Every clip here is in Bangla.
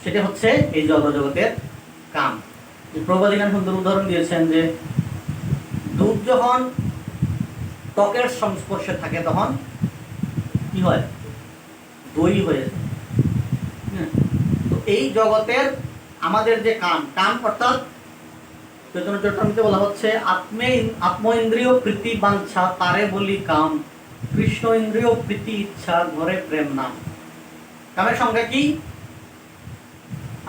সেটা হচ্ছে এই জড়জগতের কাম। প্রবাদী গান সুন্দর উদাহরণ দিয়েছেন যে দুধ যখন ত্বকের সংস্পর্শে থাকে তখন কি হয়, দই হয়ে যায়। তো এই জগতের আমাদের যে কাম, কাম অর্থাৎ চৈতন্য চরিতামৃতে বলা হচ্ছে আত্ম ইন্দ্রিয় প্রীতি বাঞ্ছা তারে বলি কাম, কৃষ্ণ ইন্দ্রিয় প্রীতি ইচ্ছা ঘরে প্রেম নাম। কামের সংজ্ঞা কি?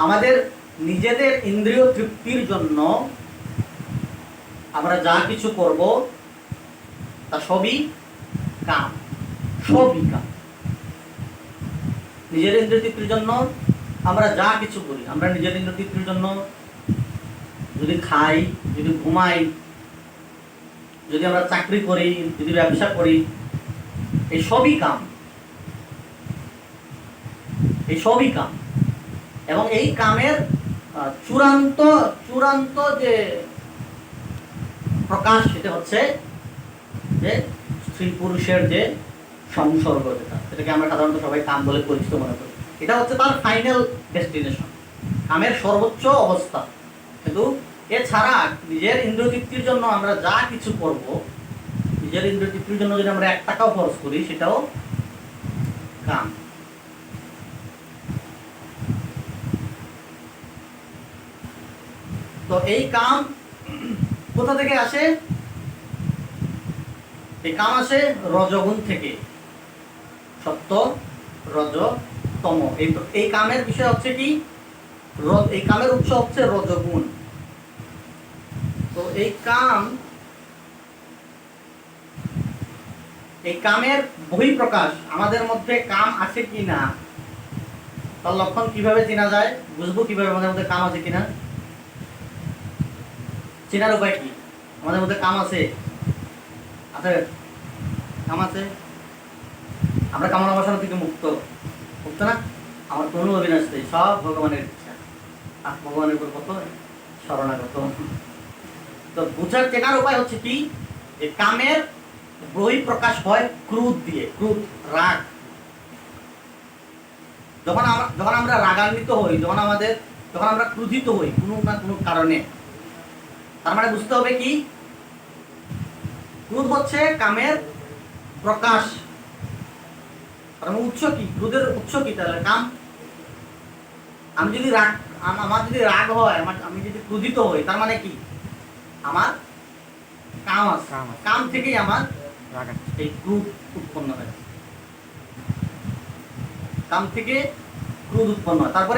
আমাদের নিজেদের ইন্দ্রিয় তৃপ্তির জন্য আমরা যা কিছু করব তা সবই কাম, সবই কাম। নিজের ইন্দ্রিয় তৃপ্তির জন্য আমরা যা কিছু করি, আমরা নিজের ইন্দ্রিয় তৃপ্তির জন্য যদি খাই, যদি ঘুমাই, যদি আমরা চাকরি করি, যদি ব্যবসা করি, এই সবই কাম, এই সবই কাম। এবং এই কামের চূড়ান্ত চূড়ান্ত যে প্রকাশ সেটা হচ্ছে যে স্ত্রী পুরুষের যে সংসর্গ, যেটাকে আমরা সাধারণত সবাই কাম বলে পরিচিত মনে করি। এটা হচ্ছে তার ফাইনাল ডেস্টিনেশন, কামের সর্বোচ্চ অবস্থা। কিন্তু এছাড়া নিজের ইন্দ্রিয় তৃপ্তির জন্য আমরা যা কিছু করব, নিজের ইন্দ্রিয় তৃপ্তির জন্য যদি আমরা 1 টাকাও খরচ করি সেটাও কাম। তো এই কাম কোথা থেকে আসে? এই কাম আসে রজগুণ থেকে, সত্য রজ তম। এই কামের বিষয় হচ্ছে কি, এই কামের উৎস হচ্ছে রজগুণ। তো এই কামের বহিঃপ্রকাশ, আমাদের মধ্যে কাম আছে কিনা তার লক্ষণ কিভাবে চেনা যায়, বুঝবো কিভাবে আমাদের মধ্যে কাম আছে কিনা? চেনার উপায় কি? আমাদের মধ্যে কাম আছে, কাম আছে, আমরা কামনা বাসনা থেকে মুক্ত না? আমার কোনো অবিনাশ নেই, সব ভগবানের ইচ্ছা, ভগবানের উপর কত শরণাগত। তো বুঝার চেনার উপায় হচ্ছে কি, যে কামের বহিঃপ্রকাশ হয় ক্রোধ দিয়ে, ক্রোধ, রাগ। যখন আমরা রাগান্বিত হই, যখন আমরা ক্রোধিত হই কোনো না কোনো কারণে, তার মানে বুঝতে হবে কি, ক্রোধ হচ্ছে কামের প্রকাশ। উৎস কি? ক্রোধের উৎস কি? তাহলে কাম। আমার যদি রাগ হয়, আমি যদি ক্রোধিত হই, তার মানে কি, আমার কাম আছে। কাম থেকেই আমার এই ক্রোধ উৎপন্ন হয়, কাম থেকে ক্রোধ উৎপন্ন হয়। তারপরে